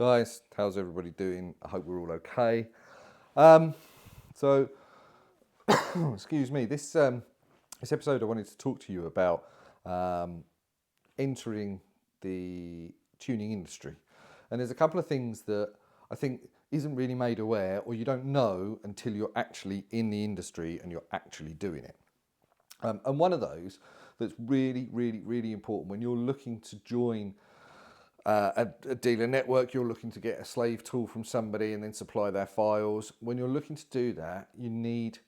Guys, how's everybody doing? I hope we're all okay. Um, so, excuse me. This episode, I wanted to talk to you about entering the tuning industry, and there's a couple of things that I think isn't really made aware, or you don't know until you're actually in the industry and you're actually doing it. And one of those that's really, really, really important when you're looking to join a dealer network, you're looking to get a slave tool from somebody and then supply their files. When you're looking to do that, you need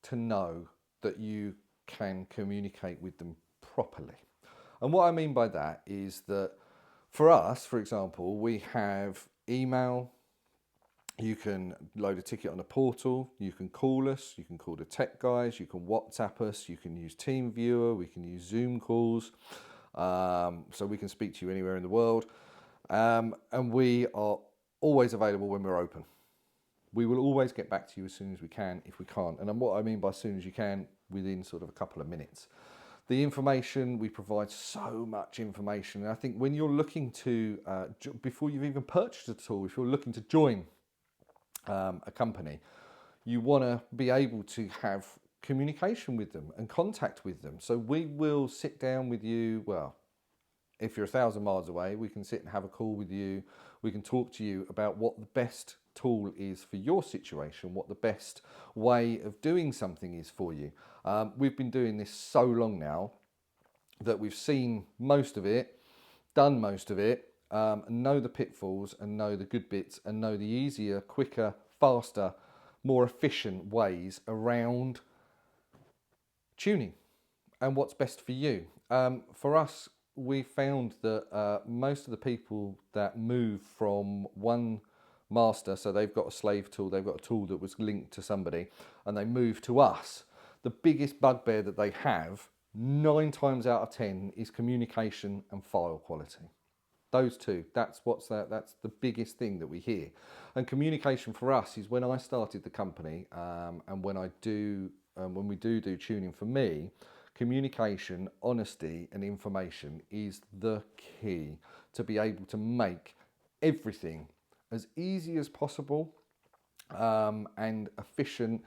to know that you can communicate with them properly. And what I mean by that is that for us, for example, we have email. You can load a ticket on a portal, you can call us, you can call the tech guys, you can WhatsApp us, you can use TeamViewer, we can use Zoom calls. So we can speak to you anywhere in the world, and we are always available when we're open. We will always get back to you as soon as we can if we can't. And what I mean by as soon as you can, within sort of a couple of minutes. The information, we provide so much information. And I think when you're looking to, before you've even purchased a tool, if you're looking to join a company, you want to be able to have communication with them and contact with them. So we will sit down with you. Well, if you're 1,000 miles away, we can sit and have a call with you. We can talk to you about what the best tool is for your situation, what the best way of doing something is for you. We've been doing this so long now that we've seen most of it, done most of it, know the pitfalls and know the good bits and know the easier, quicker, faster, more efficient ways around tuning and what's best for you. For us, we found that most of the people that move from one master, so they've got a slave tool, they've got a tool that was linked to somebody, and they move to us, the biggest bugbear that they have, 9 times out of 10, is communication and file quality. Those two, that's the biggest thing that we hear. And communication for us is when I started the company, and when we do tuning, for me, communication, honesty and information is the key to be able to make everything as easy as possible, and efficient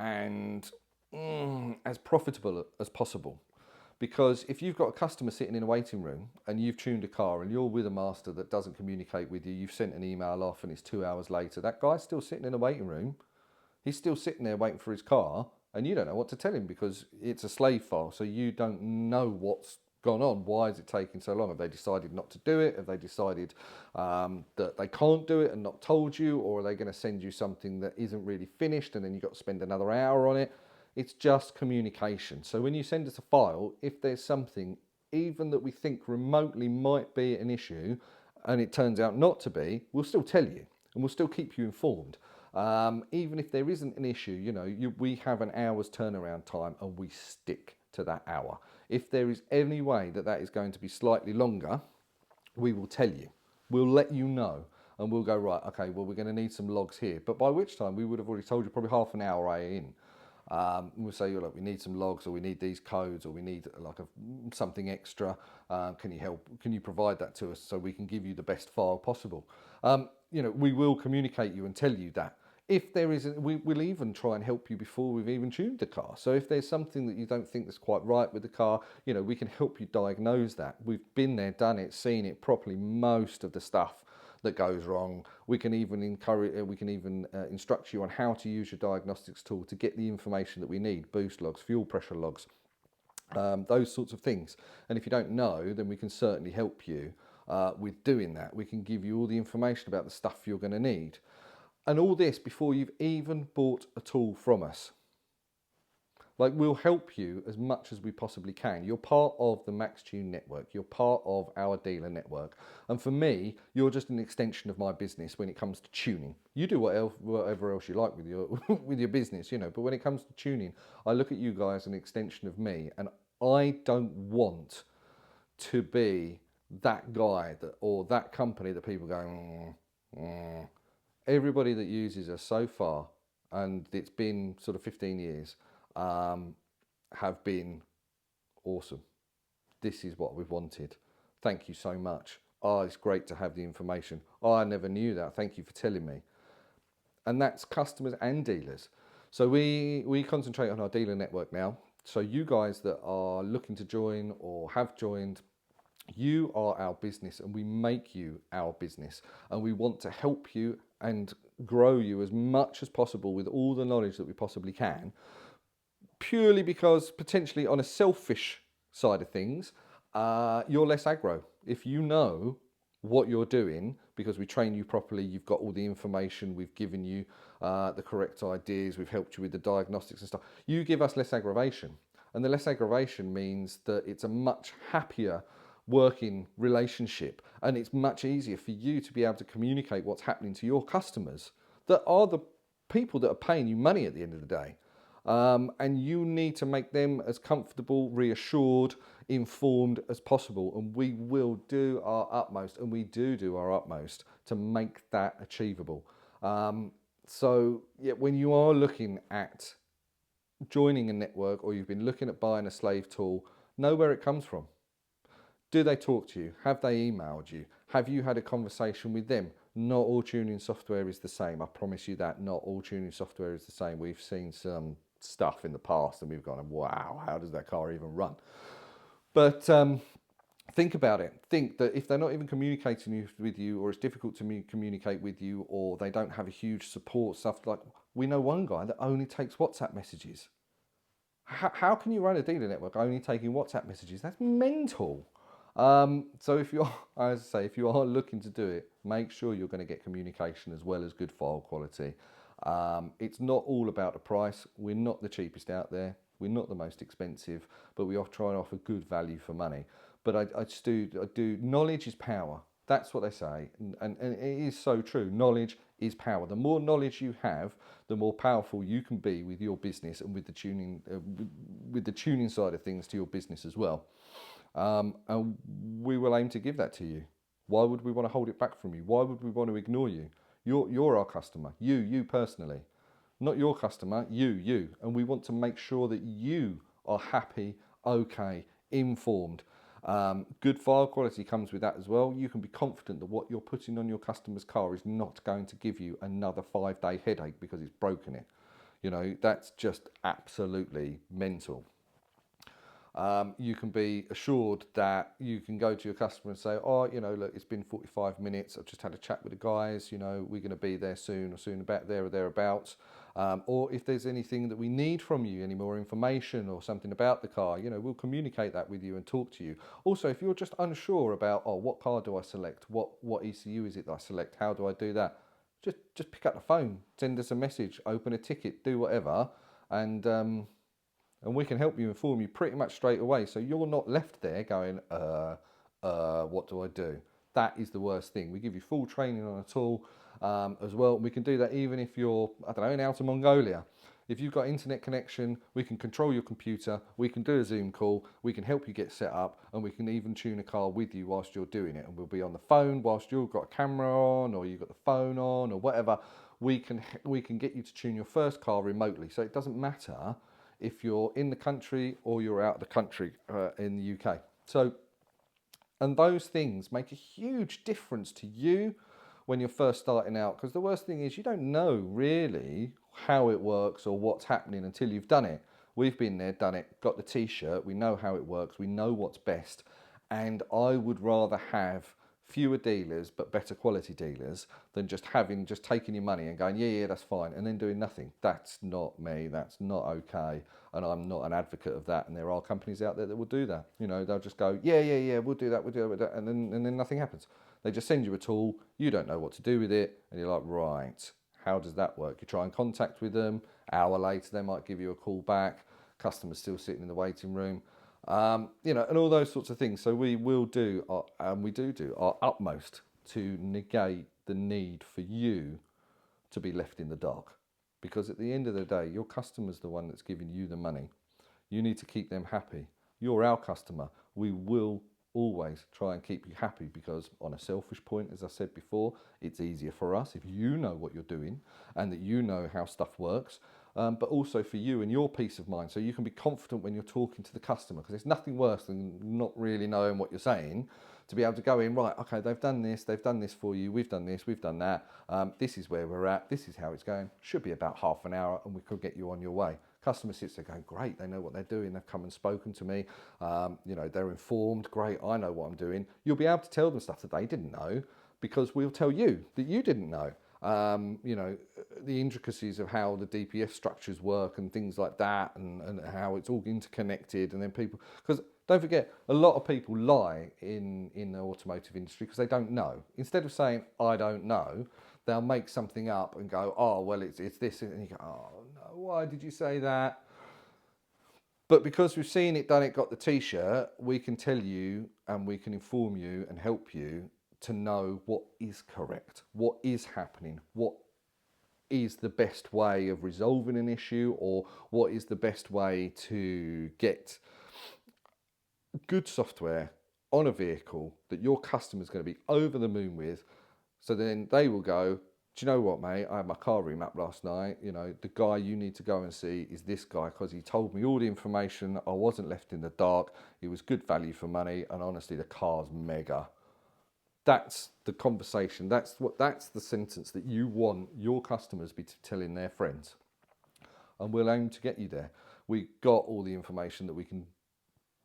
and as profitable as possible. Because if you've got a customer sitting in a waiting room and you've tuned a car and you're with a master that doesn't communicate with you, you've sent an email off and it's 2 hours later, that guy's still sitting in a waiting room. He's still sitting there waiting for his car, and you don't know what to tell him because it's a slave file, so you don't know what's gone on. Why is it taking so long? Have they decided not to do it? Have they decided that they can't do it and not told you? Or are they going to send you something that isn't really finished and then you've got to spend another hour on it? It's just communication. So when you send us a file, if there's something even that we think remotely might be an issue and it turns out not to be, we'll still tell you and we'll still keep you informed. Even if there isn't an issue, we have an hour's turnaround time and we stick to that hour. If there is any way that is going to be slightly longer, we will tell you. We'll let you know and we'll go, right, okay, well, we're going to need some logs here. But by which time we would have already told you probably half an hour in. We'll say, look, we need some logs, or we need these codes, or we need something extra. Can you provide that to us so we can give you the best file possible? We will communicate you and tell you that. If there isn't, we'll even try and help you before we've even tuned the car. So if there's something that you don't think that's quite right with the car, we can help you diagnose that. We've been there, done it, seen it properly. Most of the stuff that goes wrong, we can even instruct you on how to use your diagnostics tool to get the information that we need: boost logs, fuel pressure logs, those sorts of things. And if you don't know, then we can certainly help you with doing that. We can give you all the information about the stuff you're going to need. And all this before you've even bought a tool from us. We'll help you as much as we possibly can. You're part of the MaxTune network. You're part of our dealer network. And for me, you're just an extension of my business when it comes to tuning. You do whatever else you like with your business, but when it comes to tuning, I look at you guys as an extension of me. And I don't want to be that guy or that company that people go, Everybody that uses us so far, and it's been sort of 15 years, have been awesome. This is what we've wanted. Thank you so much. oh, it's great to have the information. Oh, I never knew that. Thank you for telling me. And that's customers and dealers. So we concentrate on our dealer network now. So you guys that are looking to join or have joined, you are our business and we make you our business. And we want to help you and grow you as much as possible with all the knowledge that we possibly can, purely because potentially on a selfish side of things, you're less aggro. If you know what you're doing, because we train you properly, you've got all the information, we've given you the correct ideas, we've helped you with the diagnostics and stuff, you give us less aggravation. And the less aggravation means that it's a much happier working relationship, and it's much easier for you to be able to communicate what's happening to your customers that are the people that are paying you money at the end of the day. And you need to make them as comfortable, reassured, informed as possible. And we will do our utmost, and we do our utmost to make that achievable. So yeah, when you are looking at joining a network or you've been looking at buying a slave tool, know where it comes from. Do they talk to you? Have they emailed you? Have you had a conversation with them? Not all tuning software is the same. I promise you that. Not all tuning software is the same. We've seen some stuff in the past and we've gone, wow, how does that car even run? But think about it. Think that if they're not even communicating with you, or it's difficult to communicate with you, or they don't have a huge support stuff, like we know one guy that only takes WhatsApp messages. How can you run a dealer network only taking WhatsApp messages? That's mental. So if you're, as I say, if you are looking to do it, make sure you're going to get communication as well as good file quality. It's not all about the price. We're not the cheapest out there. We're not the most expensive, but we try and offer good value for money. But I do. Knowledge is power. That's what they say, and it is so true. Knowledge is power. The more knowledge you have, the more powerful you can be with your business and with the tuning side of things to your business as well. And we will aim to give that to you. Why would we want to hold it back from you? Why would we want to ignore you? You're our customer. You personally, not your customer. You, and we want to make sure that you are happy, okay, informed. Good file quality comes with that as well. You can be confident that what you're putting on your customer's car is not going to give you another 5-day headache because it's broken it. You know, that's just absolutely mental. You can be assured that you can go to your customer and say, oh, you know, look, it's been 45 minutes. I've just had a chat with the guys. You know, we're going to be there soon, or soon about there or thereabouts. Or if there's anything that we need from you, any more information or something about the car, you know, we'll communicate that with you and talk to you. Also, if you're just unsure about, oh, what car do I select? What ECU is it that I select? How do I do that? Just pick up the phone, send us a message, open a ticket, do whatever, and we can help you, inform you pretty much straight away. So you're not left there going, what do I do? That is the worst thing. We give you full training on a tool as well. We can do that even if you're, I don't know, in outer Mongolia. If you've got internet connection, we can control your computer, we can do a Zoom call, we can help you get set up, and we can even tune a car with you whilst you're doing it. And we'll be on the phone whilst you've got a camera on, or you've got the phone on, or whatever. We can get you to tune your first car remotely. So it doesn't matter if you're in the country or you're out of the country in the UK. So, and those things make a huge difference to you when you're first starting out, because the worst thing is you don't know really how it works or what's happening until you've done it. We've been there, done it, got the t-shirt, we know how it works, we know what's best, and I would rather have fewer dealers but better quality dealers than just taking your money and going, yeah, that's fine, and then doing nothing. That's not me, that's not okay, and I'm not an advocate of that. And there are companies out there that will do that. You know, they'll just go, yeah, we'll do that, and then nothing happens. They just send you a tool, you don't know what to do with it, and you're like, right, how does that work? You try and contact with them, hour later they might give you a call back, customer's still sitting in the waiting room. You know, and all those sorts of things. So we will do, we do our utmost to negate the need for you to be left in the dark. Because at the end of the day, your customer's the one that's giving you the money. You need to keep them happy. You're our customer. We will always try and keep you happy, because on a selfish point, as I said before, it's easier for us if you know what you're doing and that you know how stuff works. but also for you and your peace of mind, so you can be confident when you're talking to the customer, because there's nothing worse than not really knowing what you're saying, to be able to go in, right, okay, they've done this for you, we've done this, we've done that, this is where we're at, this is how it's going, should be about half an hour and we could get you on your way. Customer sits there going, great, they know what they're doing, they've come and spoken to me, they're informed, great, I know what I'm doing. You'll be able to tell them stuff that they didn't know, because we'll tell you that you didn't know. The intricacies of how the DPS structures work and things like that, and how it's all interconnected, and then people, because don't forget, a lot of people lie in the automotive industry because they don't know. Instead of saying, I don't know, they'll make something up and go, oh, well, it's this, and you go, oh, no, why did you say that? But because we've seen it, done it, got the t-shirt, we can tell you and we can inform you and help you to know what is correct, what is happening, what is the best way of resolving an issue, or what is the best way to get good software on a vehicle that your customer's going to be over the moon with. So then they will go, do you know what, mate? I had my car remapped last night. The guy you need to go and see is this guy, because he told me all the information. I wasn't left in the dark. He was good value for money. And honestly, the car's mega. That's the conversation. That's the sentence that you want your customers be telling their friends. And we'll aim to get you there. We got all the information that we can,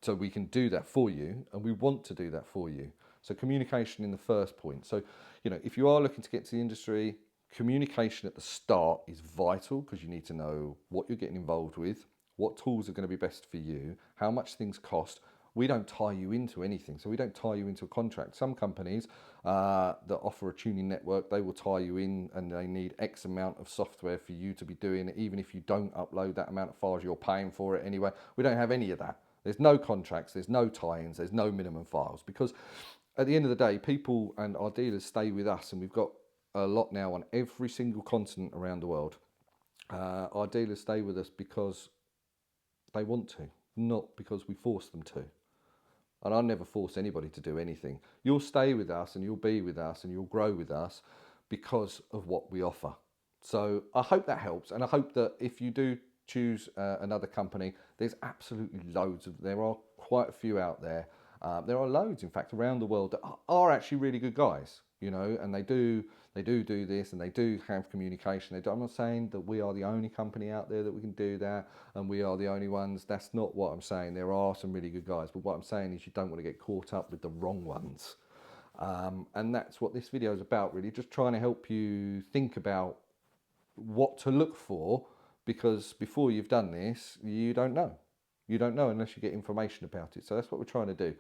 so we can do that for you, and we want to do that for you. So communication in the first point. So, if you are looking to get to the industry, communication at the start is vital, because you need to know what you're getting involved with, what tools are going to be best for you, how much things cost. We don't tie you into anything. So we don't tie you into a contract. Some companies that offer a tuning network, they will tie you in and they need X amount of software for you to be doing it, even if you don't upload that amount of files, you're paying for it anyway. We don't have any of that. There's no contracts, there's no tie-ins, there's no minimum files, because at the end of the day, people and our dealers stay with us, and we've got a lot now on every single continent around the world. Our dealers stay with us because they want to, not because we force them to. And I never force anybody to do anything. You'll stay with us and you'll be with us and you'll grow with us because of what we offer. So I hope that helps. And I hope that if you do choose another company, there's absolutely loads of, there are quite a few out there. There are loads, in fact, around the world that are actually really good guys, and they do this, and they do have communication. I'm not saying that we are the only company out there that we can do that, and we are the only ones. That's not what I'm saying. There are some really good guys, but what I'm saying is you don't want to get caught up with the wrong ones. And that's what this video is about, really, just trying to help you think about what to look for, because before you've done this, you don't know. You don't know unless you get information about it. So that's what we're trying to do.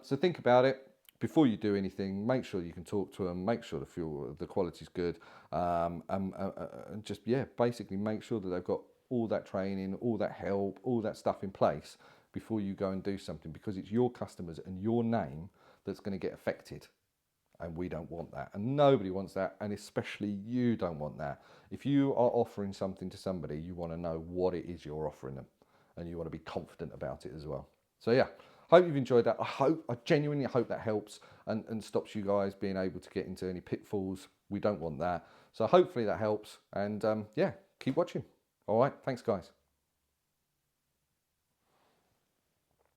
So think about it. Before you do anything, make sure you can talk to them, make sure the quality's good, and just, basically make sure that they've got all that training, all that help, all that stuff in place before you go and do something, because it's your customers and your name that's going to get affected. And we don't want that, and nobody wants that, and especially you don't want that. If you are offering something to somebody, you want to know what it is you're offering them, and you want to be confident about it as well. So yeah, hope you've enjoyed that. I genuinely hope that helps and stops you guys being able to get into any pitfalls. We don't want that. So hopefully that helps, and keep watching. All right, thanks guys.